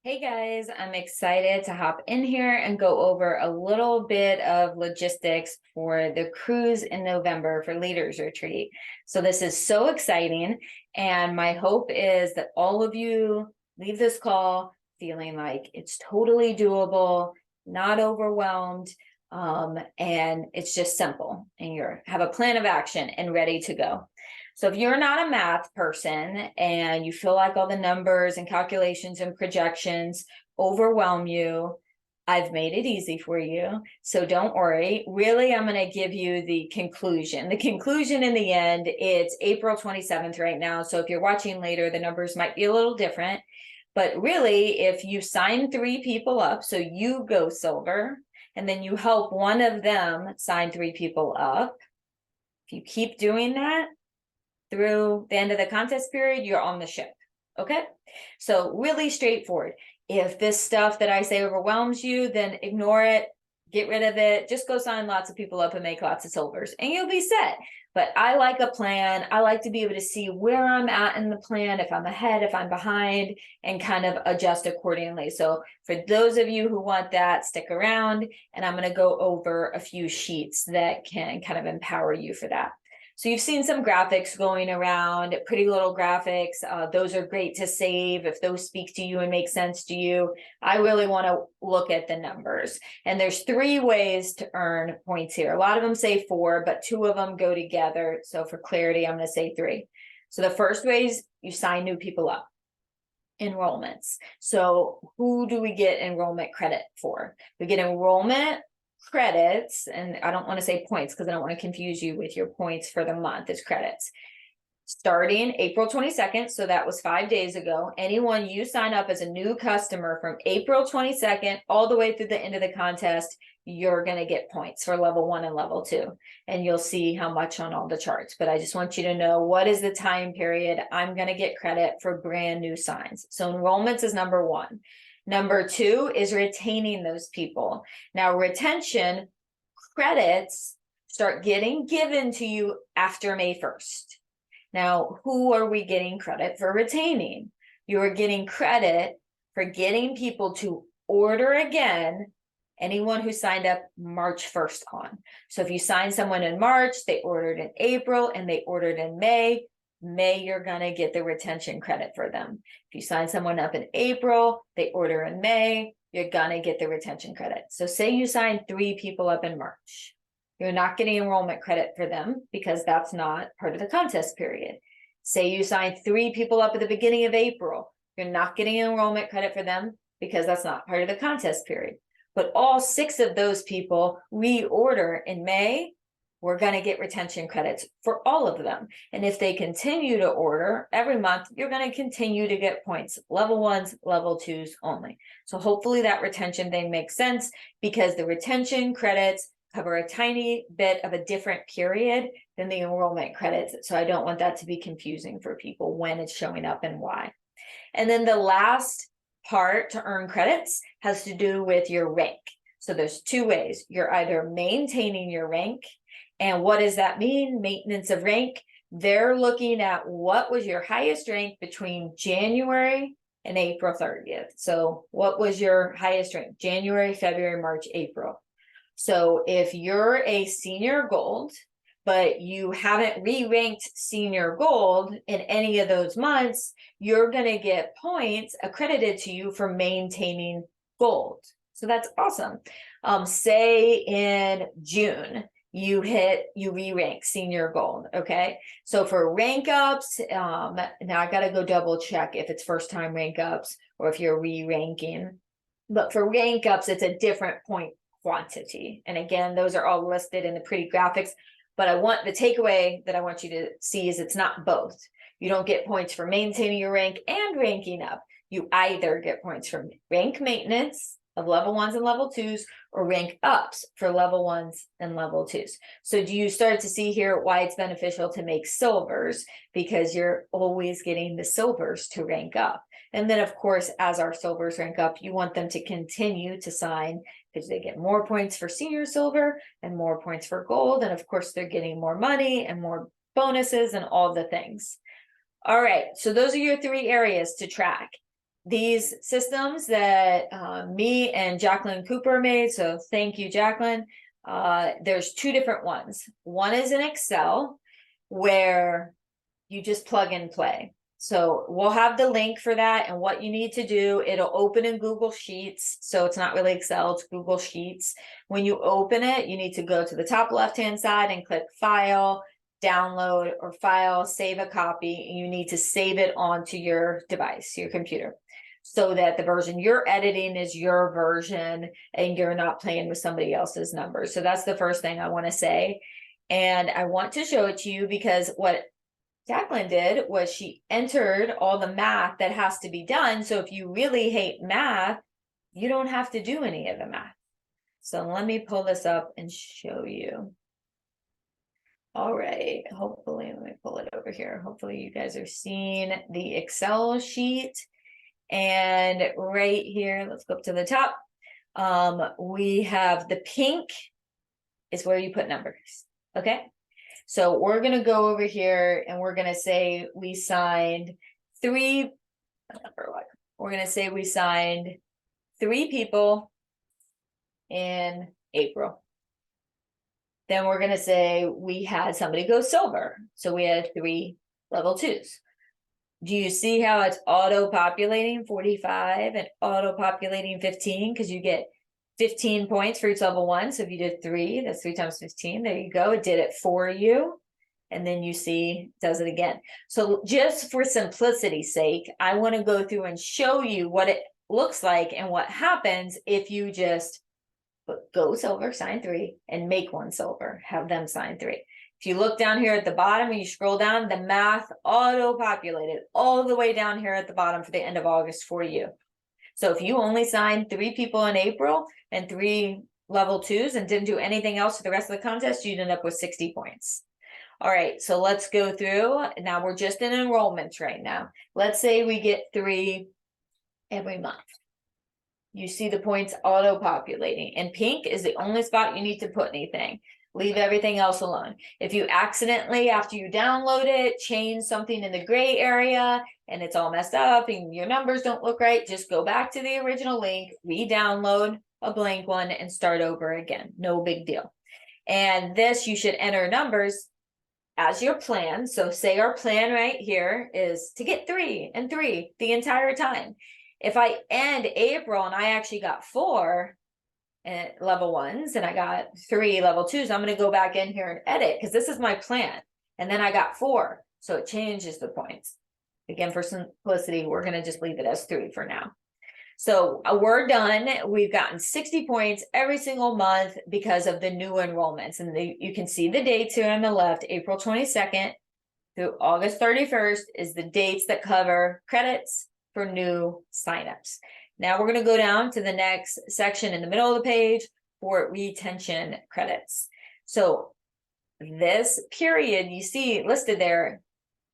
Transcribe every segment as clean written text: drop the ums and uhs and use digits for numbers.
Hey guys, I'm excited to hop in here and go over a little bit of logistics for the cruise in November for Leaders Retreat. So this is so exciting, and my hope is that all of you leave this call feeling like it's totally doable, not overwhelmed, and it's just simple, and you have a plan of action and ready to go. So if you're not a math person and you feel like all the numbers and calculations and projections overwhelm you, I've made it easy for you. So don't worry. Really, I'm going to give you the conclusion. The conclusion in the end, it's April 27th right now. So if you're watching later, the numbers might be a little different. But really, if you sign 3 people up, so you go silver, and then you help one of them sign 3 people up, if you keep doing that, through the end of the contest period, you're on the ship. Okay. So really straightforward. If this stuff that I say overwhelms you, then ignore it, get rid of it, just go sign lots of people up and make lots of silvers and you'll be set. But I like a plan. I like to be able to see where I'm at in the plan, if I'm ahead, if I'm behind, and kind of adjust accordingly. So for those of you who want that, stick around, and I'm going to go over a few sheets that can kind of empower you for that. So you've seen some graphics going around, pretty little graphics. Those are great to save if those speak to you and make sense to you. I really want to look at the numbers. And there's 3 ways to earn points here. A lot of them say 4, but 2 of them go together. So for clarity, I'm going to say 3. So the first way is you sign new people up. Enrollments. So who do we get enrollment credit for? We get enrollment credits, and I don't want to say points because I don't want to confuse you with your points for the month. It's credits starting April 22nd. So that was 5 days ago. Anyone you sign up as a new customer from April 22nd all the way through the end of the contest, you're going to get points for level 1 and level 2. And you'll see how much on all the charts. But I just want you to know what is the time period I'm going to get credit for brand new signs. So enrollments is number 1. Number 2 is retaining those people. Now, retention credits start getting given to you after May 1st. Now, who are we getting credit for retaining? You are getting credit for getting people to order again, anyone who signed up March 1st on. So if you sign someone in March, they ordered in April, and they ordered in May, you're going to get the retention credit for them. If you sign someone up in April, they order in May, you're going to get the retention credit. So say you sign 3 people up in March. You're not getting enrollment credit for them because that's not part of the contest period. Say you sign 3 people up at the beginning of April. You're not getting enrollment credit for them because that's not part of the contest period. But all 6 of those people reorder in May, we're going to get retention credits for all of them. And if they continue to order every month, you're going to continue to get points, level 1s, level 2s only. So hopefully that retention thing makes sense, because the retention credits cover a tiny bit of a different period than the enrollment credits. So I don't want that to be confusing for people when it's showing up and why. And then the last part to earn credits has to do with your rank. So there's 2 ways. You're either maintaining your rank. And what does that mean? Maintenance of rank. They're looking at what was your highest rank between January and April 30th. So what was your highest rank? January, February, March, April. So if you're a senior gold, but you haven't re-ranked senior gold in any of those months, you're going to get points accredited to you for maintaining gold. So that's awesome. Say in June, you re-rank senior gold. Okay. So for rank ups, now I got to go double check if it's first time rank ups or if you're re-ranking, but for rank ups, it's a different point quantity. And again, those are all listed in the pretty graphics, but the takeaway that I want you to see is it's not both. You don't get points for maintaining your rank and ranking up. You either get points from rank maintenance of level 1s and level 2s, or rank ups for level 1s and level 2s. So do you start to see here why it's beneficial to make silvers? Because you're always getting the silvers to rank up. And then of course, as our silvers rank up, you want them to continue to sign, because they get more points for senior silver and more points for gold. And of course, they're getting more money and more bonuses and all the things. All right, so those are your 3 areas to track. these systems that me and Jacqueline Cooper made. So thank you, Jacqueline. There's two different ones. One is in Excel where you just plug and play. So we'll have the link for that and what you need to do. It'll open in Google Sheets. So it's not really Excel, it's Google Sheets. When you open it, you need to go to the top left-hand side and click File, Download, or File, Save a Copy. And you need to save it onto your device, your computer, so that the version you're editing is your version and you're not playing with somebody else's numbers. So that's the first thing I want to say. And I want to show it to you because what Jacqueline did was she entered all the math that has to be done. So if you really hate math, you don't have to do any of the math. So let me pull this up and show you. All right, hopefully, let me pull it over here. Hopefully you guys are seeing the Excel sheet. And right here, let's go up to the top. We have the pink is where you put numbers, okay? So we're gonna go over here and we're gonna say we signed three people in April. Then we're gonna say we had somebody go silver. So we had 3 level 2s. Do you see how it's auto-populating 45 and auto-populating 15? Because you get 15 points for each level 1. So if you did 3, that's 3 times 15. There you go. It did it for you. And then you see, it does it again. So just for simplicity's sake, I want to go through and show you what it looks like and what happens if you just go silver, sign 3, and make 1 silver, have them sign 3. If you look down here at the bottom and you scroll down, the math auto-populated all the way down here at the bottom for the end of August for you. So if you only signed 3 people in April and 3 level 2s and didn't do anything else for the rest of the contest, you'd end up with 60 points. All right, so let's go through. Now we're just in enrollments right now. Let's say we get 3 every month. You see the points auto-populating. And pink is the only spot you need to put anything. Leave everything else alone. If you accidentally, after you download it, change something in the gray area and it's all messed up and your numbers don't look right, just go back to the original link, re-download a blank one and start over again. No big deal. And this, you should enter numbers as your plan. So say our plan right here is to get 3 and 3 the entire time. If I end April and I actually got 4 level 1s and I got 3 level 2s, I'm going to go back in here and edit because this is my plan. And then I got 4, so it changes the points. Again, for simplicity, we're going to just leave it as 3 for now. So we're done. We've gotten 60 points every single month because of the new enrollments. And you can see the dates here on the left. April 22nd through August 31st is the dates that cover credits for new signups. Now we're going to go down to the next section in the middle of the page for retention credits. So this period you see listed there,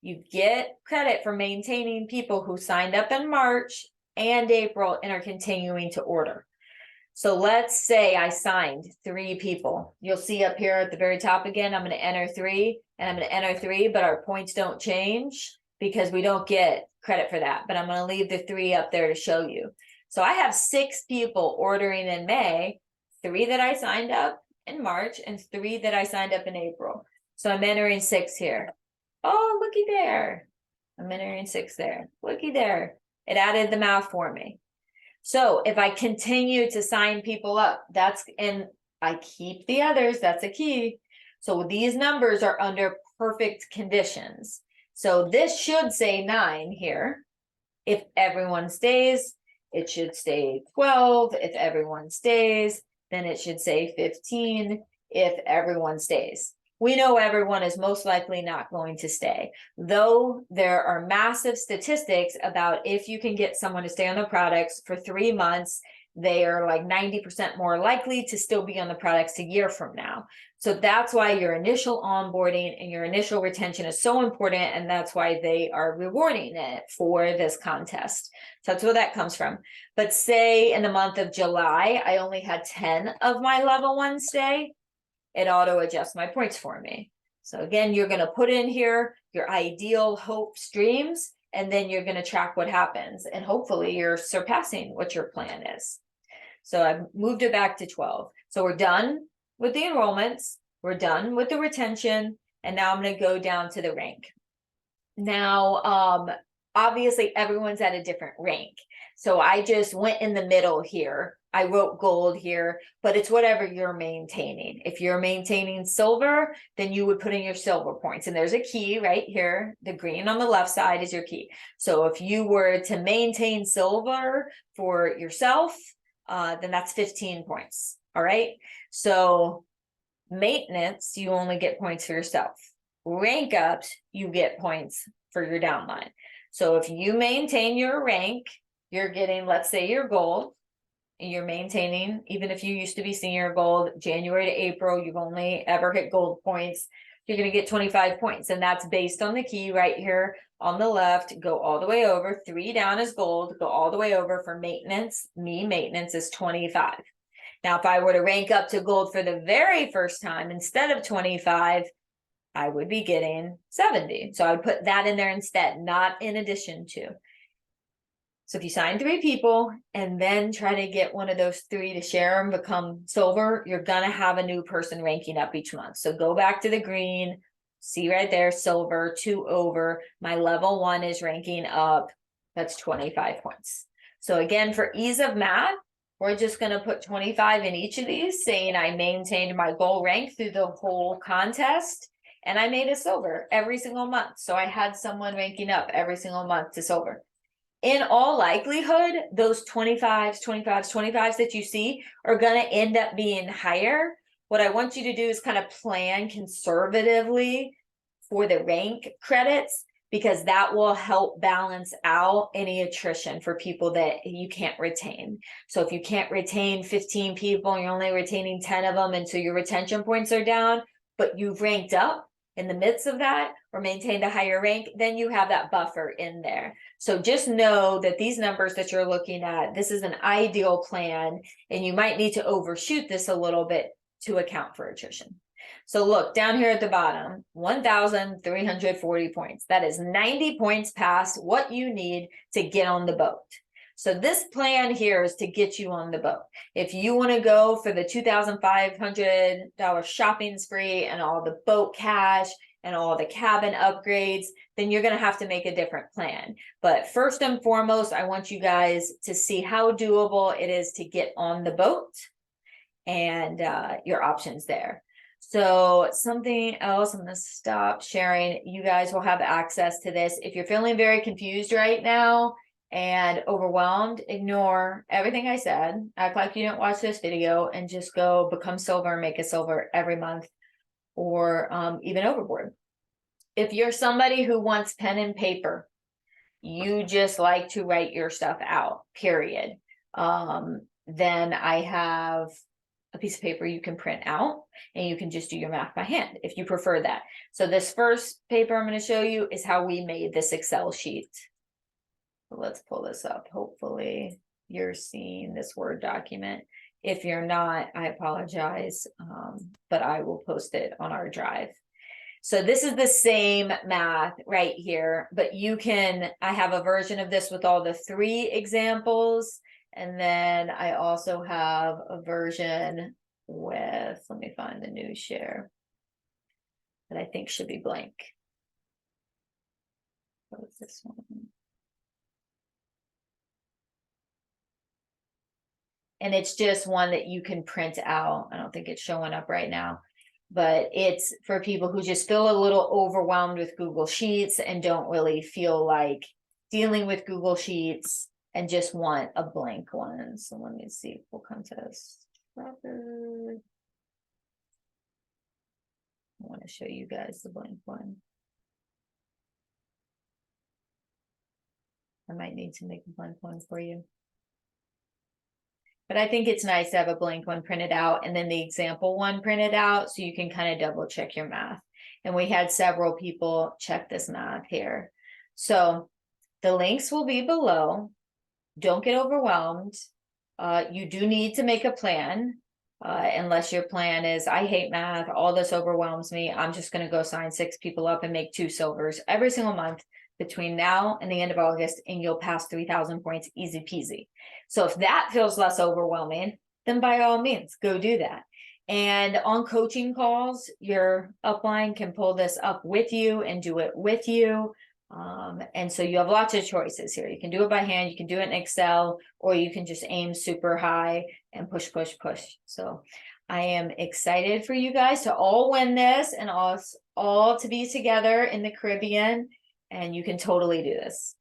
you get credit for maintaining people who signed up in March and April and are continuing to order. So let's say I signed 3 people. You'll see up here at the very top again, I'm going to enter 3 and I'm going to enter 3, but our points don't change because we don't get credit for that. But I'm going to leave the 3 up there to show you. So I have 6 people ordering in May, 3 that I signed up in March, and 3 that I signed up in April. So I'm entering 6 here. Oh, looky there. I'm entering 6 there. Looky there. It added the math for me. So if I continue to sign people up, and I keep the others, that's a key. So these numbers are under perfect conditions. So this should say 9 here. If everyone stays, it should stay 12. If everyone stays, then it should say 15 if everyone stays. We know everyone is most likely not going to stay, though there are massive statistics about if you can get someone to stay on the products for 3 months, they are like 90% more likely to still be on the products a year from now. So that's why your initial onboarding and your initial retention is so important. And that's why they are rewarding it for this contest. So that's where that comes from. But say in the month of July, I only had 10 of my level 1 stay, it auto adjusts my points for me. So again, you're going to put in here your ideal hope streams and then you're going to track what happens, and hopefully you're surpassing what your plan is. So I've moved it back to 12. So we're done with the enrollments, we're done with the retention, and now I'm going to go down to the rank. Now, obviously everyone's at a different rank. So I just went in the middle here. I wrote gold here, but it's whatever you're maintaining. If you're maintaining silver, then you would put in your silver points. And there's a key right here. The green on the left side is your key. So if you were to maintain silver for yourself, then that's 15 points. All right. So maintenance, you only get points for yourself. Rank ups, you get points for your downline. So if you maintain your rank, you're getting, let's say, your gold, and you're maintaining, even if you used to be senior gold, January to April, you've only ever hit gold points, you're going to get 25 points. And that's based on the key right here on the left. Go all the way over. 3 down is gold. Go all the way over for maintenance. Maintenance is 25. Now, if I were to rank up to gold for the very first time, instead of 25, I would be getting 70. So I would put that in there instead, not in addition to. So if you sign 3 people and then try to get one of those 3 to share and become silver, you're going to have a new person ranking up each month. So go back to the green, see right there, silver, 2 over. My level 1 is ranking up. That's 25 points. So again, for ease of math, we're just going to put 25 in each of these, saying I maintained my goal rank through the whole contest. And I made a silver every single month. So I had someone ranking up every single month to silver. In all likelihood, those 25s that you see are going to end up being higher. What I want you to do is kind of plan conservatively for the rank credits, because that will help balance out any attrition for people that you can't retain. So if you can't retain 15 people and you're only retaining 10 of them, and so your retention points are down, but you've ranked up in the midst of that or maintained a higher rank, then you have that buffer in there. So just know that these numbers that you're looking at, this is an ideal plan, and you might need to overshoot this a little bit to account for attrition. So look down here at the bottom, 1,340 points. That is 90 points past what you need to get on the boat. So this plan here is to get you on the boat. If you want to go for the $2,500 shopping spree and all the boat cash and all the cabin upgrades, then you're going to have to make a different plan. But first and foremost, I want you guys to see how doable it is to get on the boat and your options there. So something else, I'm going to stop sharing. You guys will have access to this. If you're feeling very confused right now and overwhelmed, ignore everything I said. Act like you didn't watch this video and just go become silver and make a silver every month, or even overboard. If you're somebody who wants pen and paper, you just like to write your stuff out, period, then I have a piece of paper you can print out and you can just do your math by hand if you prefer that. So this first paper I'm going to show you is how we made this Excel sheet. So let's pull this up. Hopefully you're seeing this Word document. If you're not, I apologize, but I will post it on our drive. So this is the same math right here, but you can, I have a version of this with all the 3 examples. And then I also have a version with, let me find the new share that I think should be blank. What is this one? And it's just one that you can print out. I don't think it's showing up right now, but it's for people who just feel a little overwhelmed with Google Sheets and don't really feel like dealing with Google Sheets and just want a blank one. So let me see, full contest. I want to show you guys the blank one. I might need to make a blank one for you. But I think it's nice to have a blank one printed out and then the example one printed out so you can kind of double check your math. And we had several people check this math here. So the links will be below. Don't get overwhelmed. You do need to make a plan, unless your plan is, I hate math, all this overwhelms me, I'm just going to go sign 6 people up and make 2 silvers every single month. between now and the end of August, and you'll pass 3,000 points easy peasy. So if that feels less overwhelming, then by all means, go do that. And on coaching calls, your upline can pull this up with you and do it with you. And so you have lots of choices here. You can do it by hand, you can do it in Excel, or you can just aim super high and push, push, push. So I am excited for you guys to all win this and all to be together in the Caribbean, and you can totally do this.